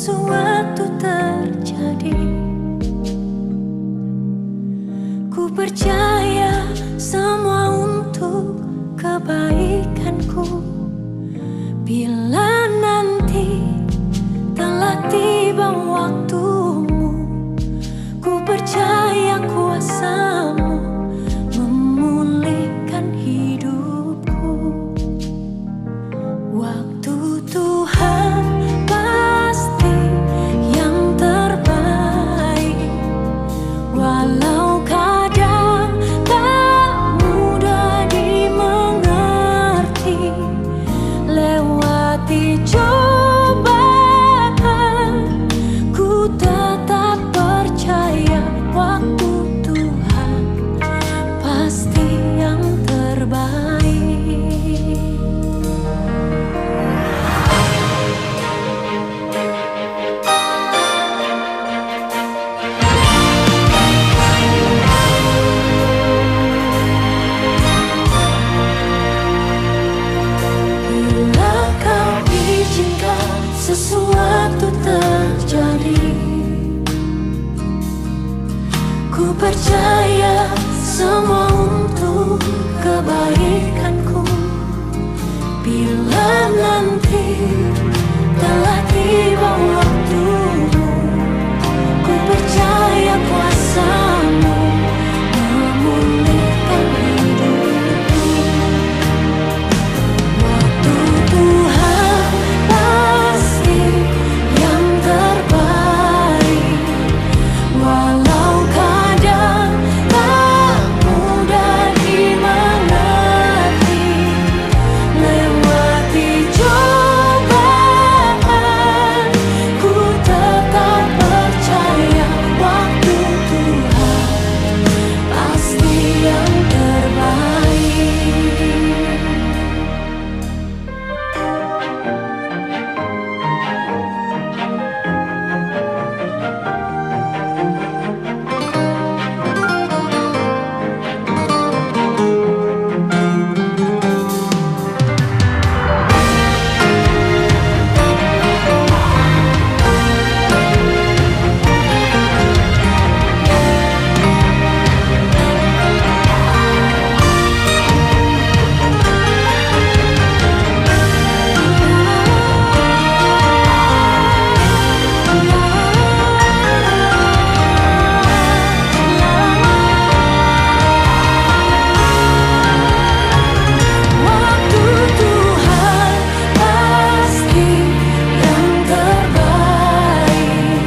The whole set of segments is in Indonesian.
sesuatu terjadi. Ku percaya semua untuk kebaikanku. Bila nanti telah tiba waktumu, ku percaya kuasamu memulihkan hidupku. Waktu Tuhan pasti yang terbaik, walau kadang tak mudah dimengerti. Lewati cobaan, ku tetap percaya waktu Tuhan pasti yang terbaik. Bila kau izinkan sesuatu terjadi, ku percaya semua untuk kebaikanku. Bila nanti telah tiba waktumu, ku percaya kuasamu memulihkan hidupku. Waktu Tuhan pasti yang terbaik, walau kadang tak mudah dimengerti. Lewati cobaan, ku tetap percaya waktu Tuhan pasti yang terbaik. Waktu Tuhan pasti yang terbaik,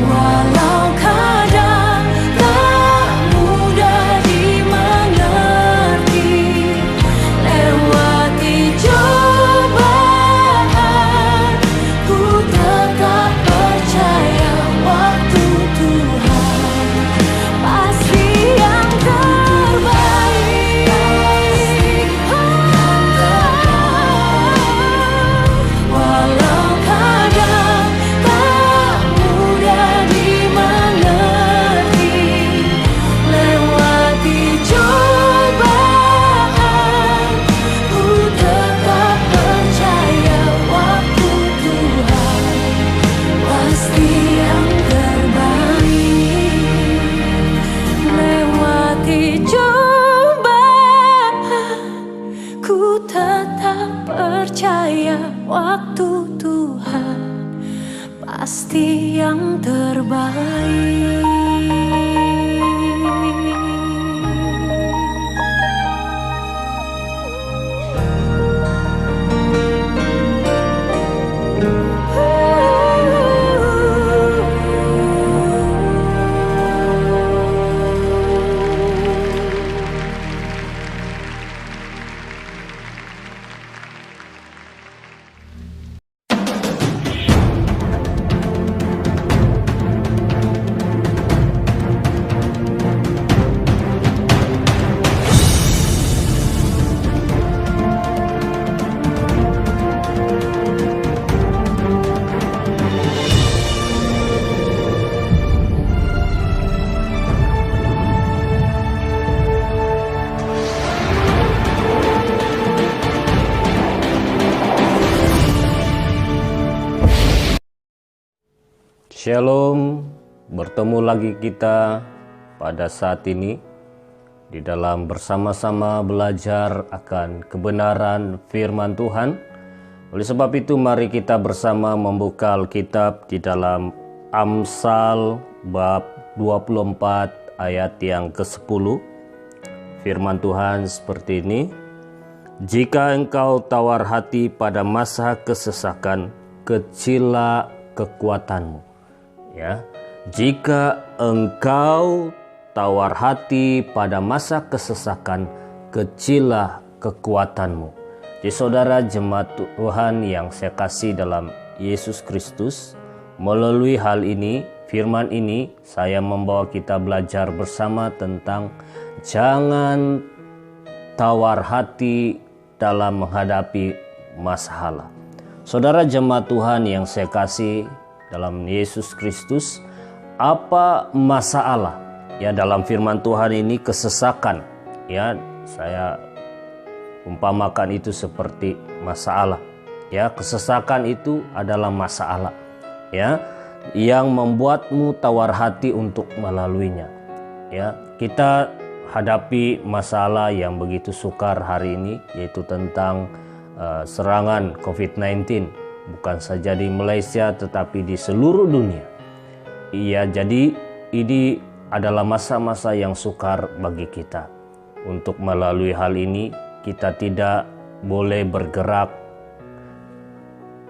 walau kadang tak mudah dimengerti. Lewati cobaan, ku tetap percaya waktu Tuhan pasti yang terbaik. Walau kadang tak mudah dimengerti. Lewati cobaan, ku tetap percaya waktu Tuhan pasti yang terbaik. Lewati cobaan, ku tetap percaya waktu Tuhan pasti yang terbaik. Shalom, bertemu lagi kita pada saat ini di dalam bersama-sama belajar akan kebenaran firman Tuhan. Oleh sebab itu mari kita bersama membuka Alkitab di dalam Amsal bab 24 ayat yang ke-10. Firman Tuhan seperti ini. Jika engkau tawar hati pada masa kesesakan, kecillah kekuatanmu. Ya, jika engkau tawar hati pada masa kesesakan, kecillah kekuatanmu. Jadi saudara jemaat Tuhan yang saya kasih dalam Yesus Kristus, melalui hal ini, firman ini, saya membawa kita belajar bersama tentang jangan tawar hati dalam menghadapi masalah. Saudara jemaat Tuhan yang saya kasih dalam Yesus Kristus, apa masalah? Ya, dalam firman Tuhan ini kesesakan. Ya, saya umpamakan itu seperti masalah. Ya, kesesakan itu adalah masalah. Ya, yang membuatmu tawar hati untuk melaluinya. Ya, kita hadapi masalah yang begitu sukar hari ini, yaitu tentang serangan COVID-19, bukan saja di Malaysia tetapi di seluruh dunia. Iya, jadi ini adalah masa-masa yang sukar bagi kita. Untuk melalui hal ini, kita tidak boleh bergerak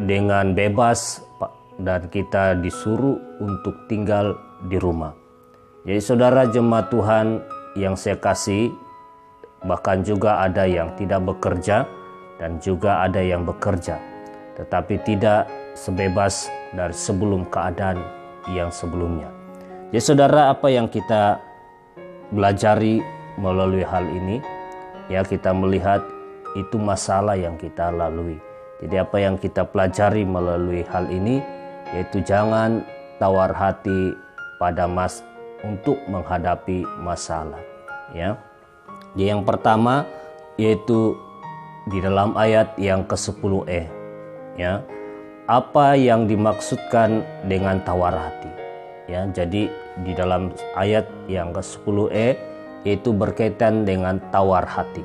dengan bebas dan kita disuruh untuk tinggal di rumah. Jadi saudara jemaat Tuhan yang saya kasih, bahkan juga ada yang tidak bekerja dan juga ada yang bekerja, tetapi tidak sebebas dari sebelum keadaan yang sebelumnya. Jadi saudara, apa yang kita belajari melalui hal ini, ya kita melihat itu masalah yang kita lalui. Jadi apa yang kita pelajari melalui hal ini, yaitu jangan tawar hati pada untuk menghadapi masalah. Ya, yang pertama yaitu di dalam ayat yang ke-10e. Ya, apa yang dimaksudkan dengan tawar hati? Ya, jadi di dalam ayat yang ke-10e yaitu berkaitan dengan tawar hati.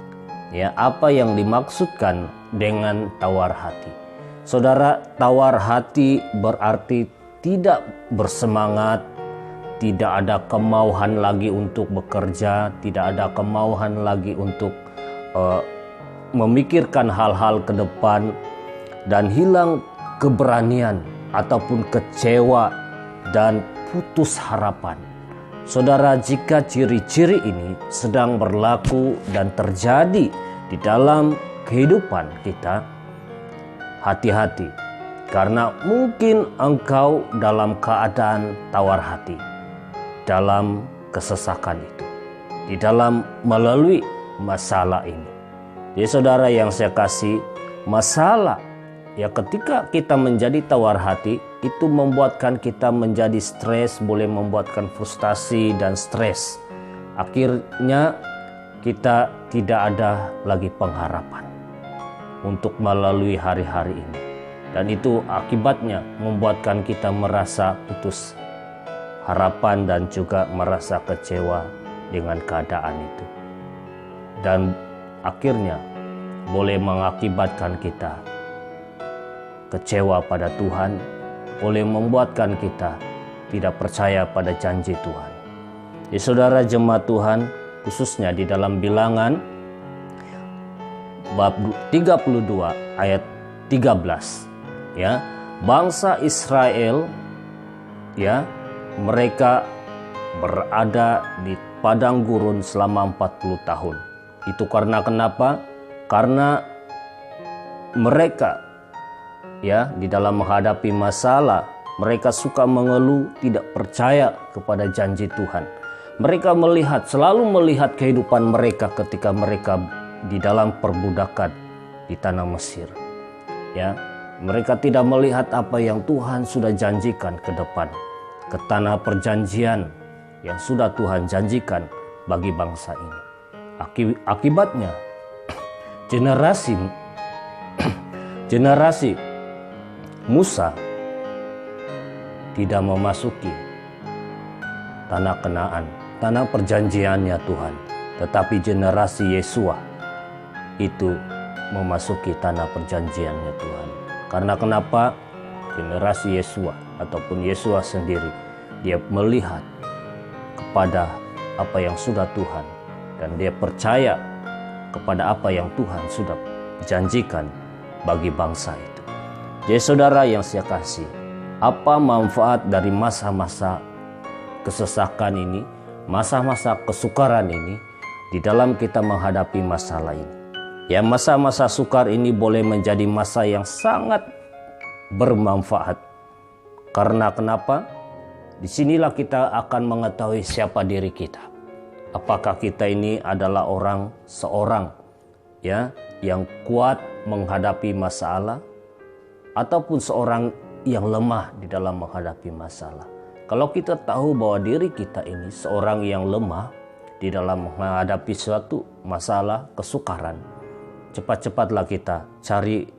Ya, apa yang dimaksudkan dengan tawar hati? Saudara, tawar hati berarti tidak bersemangat, tidak ada kemauan lagi untuk bekerja, tidak ada kemauan lagi untuk memikirkan hal-hal ke depan, dan hilang keberanian ataupun kecewa dan putus harapan. Saudara, jika ciri-ciri ini sedang berlaku dan terjadi di dalam kehidupan kita, hati-hati, karena mungkin engkau dalam keadaan tawar hati dalam kesesakan itu, di dalam melalui masalah ini. Jadi saudara yang saya kasih, masalah ya ketika kita menjadi tawar hati itu membuatkan kita menjadi stres, boleh membuatkan frustasi dan stres. Akhirnya kita tidak ada lagi pengharapan untuk melalui hari-hari ini, dan itu akibatnya membuatkan kita merasa putus harapan dan juga merasa kecewa dengan keadaan itu, dan akhirnya boleh mengakibatkan kita kecewa pada Tuhan, boleh membuatkan kita tidak percaya pada janji Tuhan. Jadi saudara jemaat Tuhan, khususnya di dalam Bilangan bab 32 ayat 13, ya, bangsa Israel, ya, mereka berada di padang gurun selama 40 tahun. Itu karena kenapa? Karena mereka, ya, di dalam menghadapi masalah, mereka suka mengeluh, tidak percaya kepada janji Tuhan. Mereka selalu melihat kehidupan mereka ketika mereka di dalam perbudakan di tanah Mesir. Ya, mereka tidak melihat apa yang Tuhan sudah janjikan ke depan, ke tanah perjanjian yang sudah Tuhan janjikan bagi bangsa ini. Akibatnya generasi Musa tidak memasuki tanah Kanaan, tanah perjanjiannya Tuhan, tetapi generasi Yesua itu memasuki tanah perjanjiannya Tuhan. Karena kenapa? Generasi Yesua ataupun Yesua sendiri, dia melihat kepada apa yang sudah Tuhan, dan dia percaya kepada apa yang Tuhan sudah janjikan bagi bangsa itu. Jadi saudara yang saya kasih, apa manfaat dari masa-masa kesesakan ini, masa-masa kesukaran ini di dalam kita menghadapi masalah ini? Ya, masa-masa sukar ini boleh menjadi masa yang sangat bermanfaat. Karena kenapa? Disinilah kita akan mengetahui siapa diri kita. Apakah kita ini adalah seorang ya yang kuat menghadapi masalah, ataupun seorang yang lemah di dalam menghadapi masalah. Kalau kita tahu bahwa diri kita ini seorang yang lemah di dalam menghadapi suatu masalah kesukaran, cepat-cepatlah kita cari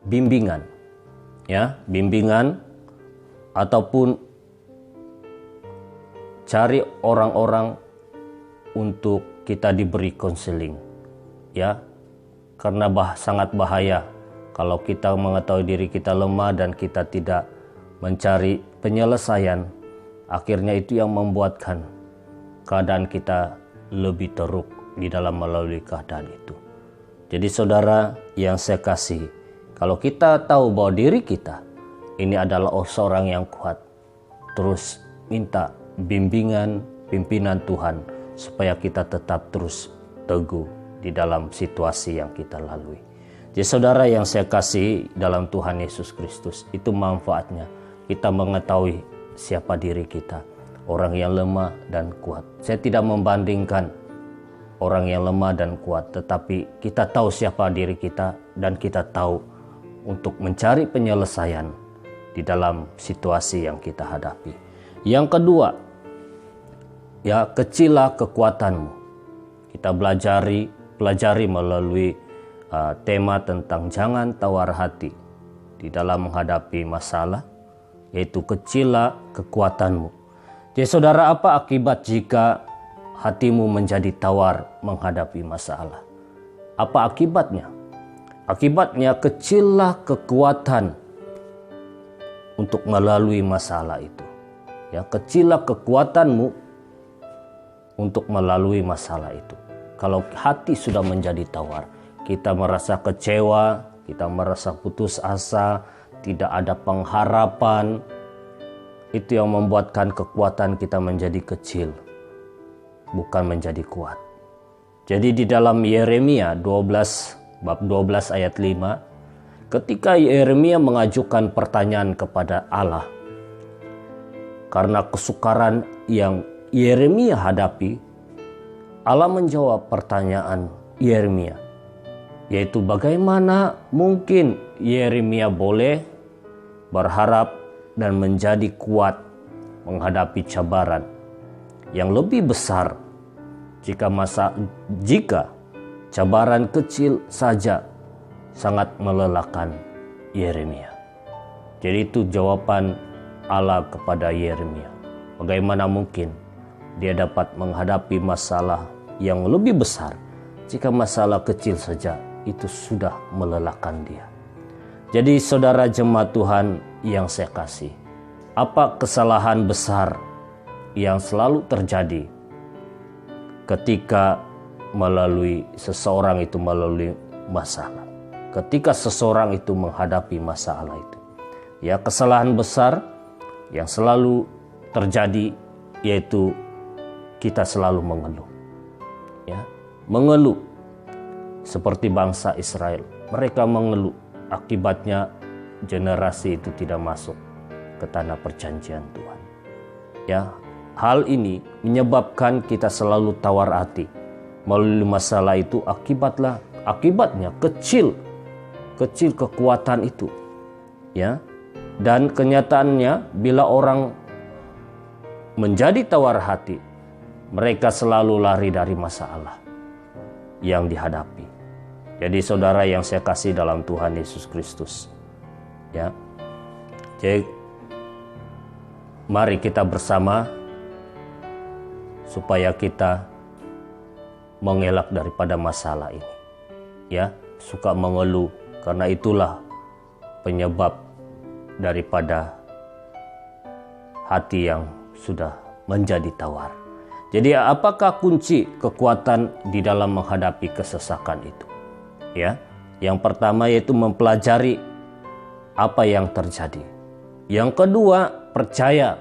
bimbingan, ya, bimbingan, ataupun cari orang-orang untuk kita diberi konseling, ya, karena sangat bahaya kalau kita mengetahui diri kita lemah dan kita tidak mencari penyelesaian. Akhirnya itu yang membuatkan keadaan kita lebih teruk di dalam melalui keadaan itu. Jadi saudara yang saya kasih, kalau kita tahu bahwa diri kita ini adalah seorang yang kuat, terus minta bimbingan, pimpinan Tuhan supaya kita tetap terus teguh di dalam situasi yang kita lalui. Jadi saudara yang saya kasih dalam Tuhan Yesus Kristus, itu manfaatnya kita mengetahui siapa diri kita, orang yang lemah dan kuat. Saya tidak membandingkan orang yang lemah dan kuat, tetapi kita tahu siapa diri kita dan kita tahu untuk mencari penyelesaian di dalam situasi yang kita hadapi. Yang kedua, ya, kecillah kekuatanmu. Kita pelajari melalui tema tentang jangan tawar hati di dalam menghadapi masalah, yaitu kecillah kekuatanmu. Jadi saudara, apa akibat jika hatimu menjadi tawar menghadapi masalah? Apa akibatnya? Akibatnya kecillah kekuatan untuk melalui masalah itu. Ya, kecillah kekuatanmu untuk melalui masalah itu. Kalau hati sudah menjadi tawar, kita merasa kecewa, kita merasa putus asa, tidak ada pengharapan, itu yang membuatkan kekuatan kita menjadi kecil, bukan menjadi kuat. Jadi di dalam Yeremia 12, bab 12 ayat 5, ketika Yeremia mengajukan pertanyaan kepada Allah, karena kesukaran yang Yeremia hadapi, Allah menjawab pertanyaan Yeremia, yaitu bagaimana mungkin Yeremia boleh berharap dan menjadi kuat menghadapi cabaran yang lebih besar jika cabaran kecil saja sangat melelahkan Yeremia. Jadi itu jawaban Allah kepada Yeremia. Bagaimana mungkin dia dapat menghadapi masalah yang lebih besar jika masalah kecil saja itu sudah melelahkan dia. Jadi saudara jemaat Tuhan yang saya kasih, apa kesalahan besar yang selalu terjadi ketika seseorang itu melalui masalah, ketika seseorang itu menghadapi masalah itu? Ya, kesalahan besar yang selalu terjadi yaitu kita selalu mengeluh. Ya, mengeluh seperti bangsa Israel. Mereka mengeluh, akibatnya generasi itu tidak masuk ke tanah perjanjian Tuhan. Ya, hal ini menyebabkan kita selalu tawar hati melalui masalah itu. Akibatnya kecil kekuatan itu. Ya, dan kenyataannya bila orang menjadi tawar hati, mereka selalu lari dari masalah yang dihadapi. Jadi saudara yang saya kasih dalam Tuhan Yesus Kristus, ya, Jadi mari kita bersama supaya kita mengelak daripada masalah ini. Ya, suka mengeluh, karena itulah penyebab daripada hati yang sudah menjadi tawar. Jadi apakah kunci kekuatan di dalam menghadapi kesesakan itu? Ya, yang pertama yaitu mempelajari apa yang terjadi. Yang kedua, percaya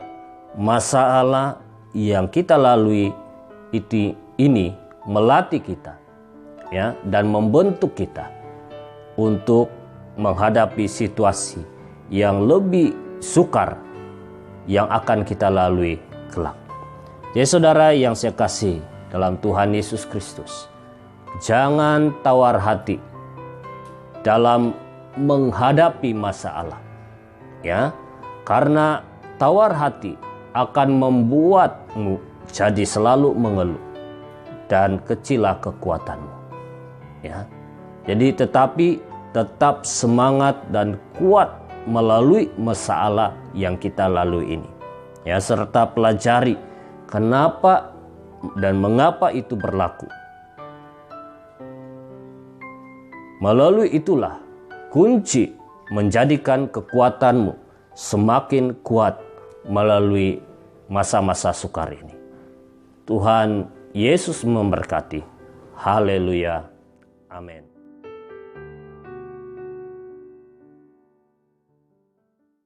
masalah yang kita lalui ini melatih kita, ya, dan membentuk kita untuk menghadapi situasi yang lebih sukar yang akan kita lalui kelak. Jadi saudara yang saya kasih dalam Tuhan Yesus Kristus, jangan tawar hati dalam menghadapi masalah, ya, karena tawar hati akan membuatmu jadi selalu mengeluh dan kecillah kekuatanmu, ya. Jadi tetap semangat dan kuat melalui masalah yang kita lalui ini, ya, serta pelajari kenapa dan mengapa itu berlaku. Melalui itulah kunci menjadikan kekuatanmu semakin kuat melalui masa-masa sukar ini. Tuhan Yesus memberkati. Haleluya. Amin.